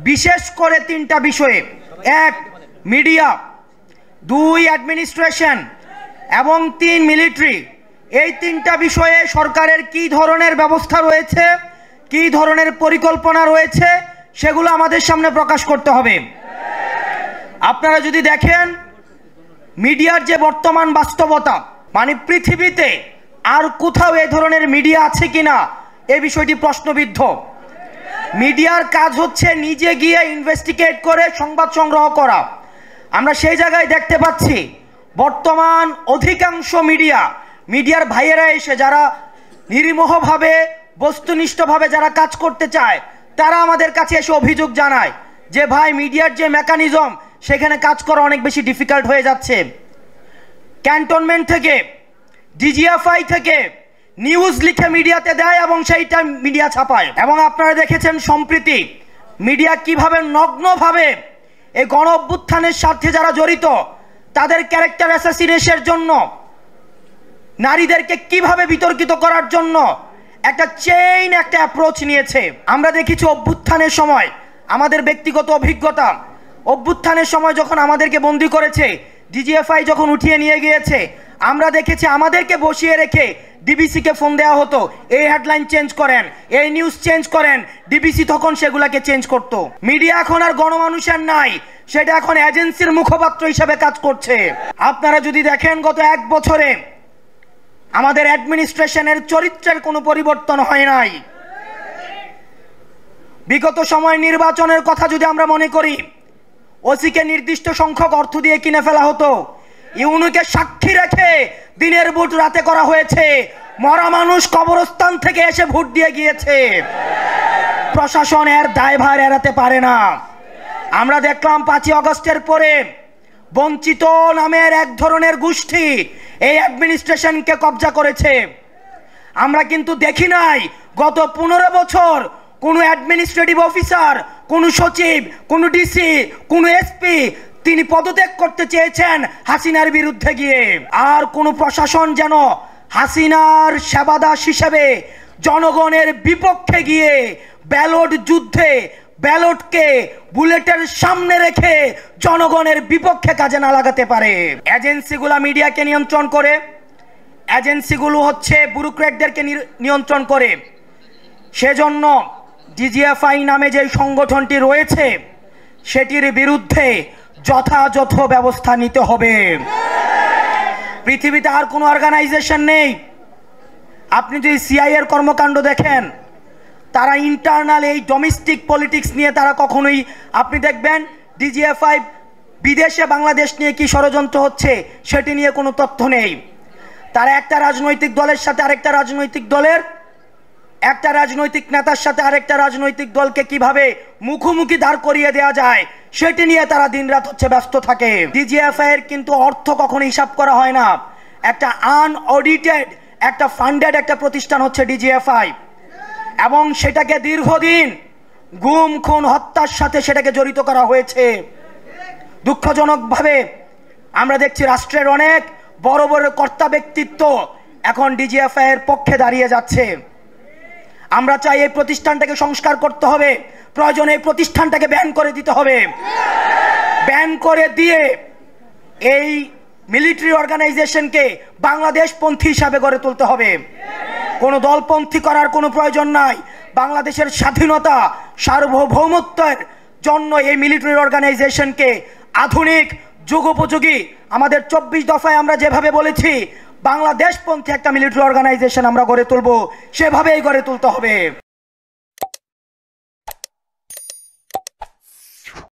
বিশেষ করে তিনটা বিষয়ে, এক মিডিয়া, দুই অ্যাডমিনিস্ট্রেশন এবং তিন মিলিটারি, এই তিনটা বিষয়ে সরকারের কি ধরনের ব্যবস্থা রয়েছে, কি ধরনের পরিকল্পনা রয়েছে, সেগুলো আমাদের সামনে প্রকাশ করতে হবে। আপনারা যদি দেখেন মিডিয়ার যে বর্তমান বাস্তবতা, মানে পৃথিবীতে আর কোথাও এই ধরনের মিডিয়া আছে কিনা এই বিষয়টি প্রশ্নবিদ্ধ। মিডিয়ার কাজ হচ্ছে নিজে গিয়ে ইনভেস্টিগেট করে সংবাদ সংগ্রহ করা। আমরা সেই জায়গায় দেখতে পাচ্ছি বর্তমান অধিকাংশ মিডিয়ার ভাইয়েরা এসে যারা নির্মোহভাবে বস্তুনিষ্ঠভাবে যারা কাজ করতে চায় তারা আমাদের কাছে এসে অভিযোগ জানায় যে ভাই মিডিয়ার যে মেকানিজম সেখানে কাজ করা অনেক বেশি ডিফিকাল্ট হয়ে যাচ্ছে। ক্যান্টনমেন্ট থেকে ডিজিএফআই থেকে নিউজ লিখে মিডিয়াতে দেয় এবং সেইটা মিডিয়া ছাপায়। এবং আপনারা দেখেছেন সম্প্রতি মিডিয়া কিভাবে নগ্নভাবে এই গণ অভ্যুত্থানের স্বার্থে যারা জড়িত তাদের ক্যারেক্টার অ্যাসাসিনেশনের জন্য, নারীদেরকে কিভাবে বিতর্কিত করার জন্য একটা চেইন একটা অ্যাপ্রোচ নিয়েছে। আমরা দেখেছি অভ্যুত্থানের সময় আমাদের ব্যক্তিগত অভিজ্ঞতা, অভ্যুত্থানের সময় যখন আমাদেরকে বন্দি করেছে, ডিজিএফআই যখন উঠিয়ে নিয়ে গিয়েছে, আমরা দেখেছি আমাদেরকে বসিয়ে রেখে ডিবিসিকে ফোন দেওয়া হতো, এই হেডলাইন চেঞ্জ করেন, এই নিউজ চেঞ্জ করেন, ডিবিসি তখন সেগুলাকে চেঞ্জ করত। মিডিয়া এখন আর গণমানুষের নাই, সেটা এখন এজেন্সির মুখপাত্র হিসেবে কাজ করছে। আপনারা যদি দেখেন গত এক বছরে আমাদের অ্যাডমিনিস্ট্রেশনের চরিত্রের কোনো পরিবর্তন হয় নাই। বিগত সময় নির্বাচনের কথা যদি আমরা মনে করি, ওসিকে নির্দিষ্ট সংখ্যক অর্থ দিয়ে কিনে ফেলা হতো, ইউনুকে সাক্ষী রেখে দিনের ভোট রাতে করা হয়েছে, মরা মানুষ কবরস্থান থেকে এসে ভোট দিয়ে গিয়েছে। প্রশাসন এর দায়ভার এড়াতে পারে না। আমরা দেখলাম 5ই আগস্টের পরে বঞ্চিত নামের এক ধরনের গোষ্ঠী এই অ্যাডমিনিস্ট্রেশনকে কবজা করেছে। আমরা কিন্তু দেখি নাই গত 15 বছর কোনো অ্যাডমিনিস্ট্রেটিভ অফিসার, কোনো সচিব, কোনো ডিসি, কোনো এসপি তিনি পদত্যাগ করতে চেয়েছেন হাসিনার বিরুদ্ধে গিয়ে। আর কোনো প্রশাসন যেন হাসিনার সেবাদাস হিসেবে জনগণের বিপক্ষে গিয়ে ব্যালট যুদ্ধে ব্যালটকে বুলেটের সামনে রেখে জনগণের বিপক্ষে কাজে না লাগাতে পারে। এজেন্সিগুলো মিডিয়াকে নিয়ন্ত্রণ করে, এজেন্সিগুলো হচ্ছে ব্যুরোক্র্যাটদেরকে নিয়ন্ত্রণ করে। সেজন্য ডিজিএফআই নামে যে সংগঠনটি রয়েছে সেটির বিরুদ্ধে যথাযথ ব্যবস্থা নিতে হবে। পৃথিবীতে আর কোনো অর্গানাইজেশন নেই। আপনি যদি সিআইএ এর কর্মকাণ্ড দেখেন, তারা ইন্টারনাল এই ডোমেস্টিক পলিটিক্স নিয়ে তারা কখনোই, আপনি দেখবেন ডিজিএফআই বিদেশে বাংলাদেশ নিয়ে কি ষড়যন্ত্র হচ্ছে সেটি নিয়ে কোনো তথ্য নেই। তারা একটা রাজনৈতিক দলের সাথে আরেকটা রাজনৈতিক দলের, একটা রাজনৈতিক নেতার সাথে আরেকটা রাজনৈতিক দলকে কিভাবে মুখোমুখি দাঁড় করিয়ে দেওয়া যায় সেটি নিয়ে তারা দিনরাত হচ্ছে ব্যস্ত থাকে। ডিজিএফআই এর কিন্তু অর্থ কখনো হিসাব করা হয় না। একটা আনঅডিটেড, একটা ফান্ডেড একটা প্রতিষ্ঠান হচ্ছে ডিজিএফআই, এবং সেটাকে দীর্ঘদিন গুম খুন হত্যার সাথে সেটাকে জড়িত করা হয়েছে। দুঃখজনকভাবে আমরা দেখছি রাষ্ট্রের অনেক বড় বড় কর্তা ব্যক্তিত্ব এখন ডিজিএফআই এর পক্ষে দাঁড়িয়ে যাচ্ছে। আমরা চাই এই প্রতিষ্ঠানটাকে সংস্কার করতে হবে, প্রয়োজনে এই প্রতিষ্ঠানটাকে ব্যান করে দিতে হবে। ব্যান করে দিয়ে এই মিলিটারি অর্গানাইজেশনকে বাংলাদেশপন্থী হিসাবে গড়ে তুলতে হবে। কোনো দলপন্থী করার কোনো প্রয়োজন নাই। বাংলাদেশের স্বাধীনতা সার্বভৌমত্বের জন্য এই মিলিটারি অর্গানাইজেশনকে আধুনিক যুগোপযোগী, আমাদের 24 দফায় আমরা যেভাবে বলেছি বাংলাদেশপন্থী একটা মিলিটারি অর্গানাইজেশন আমরা গড়ে তুলব, সেভাবেই গড়ে তুলতে হবে।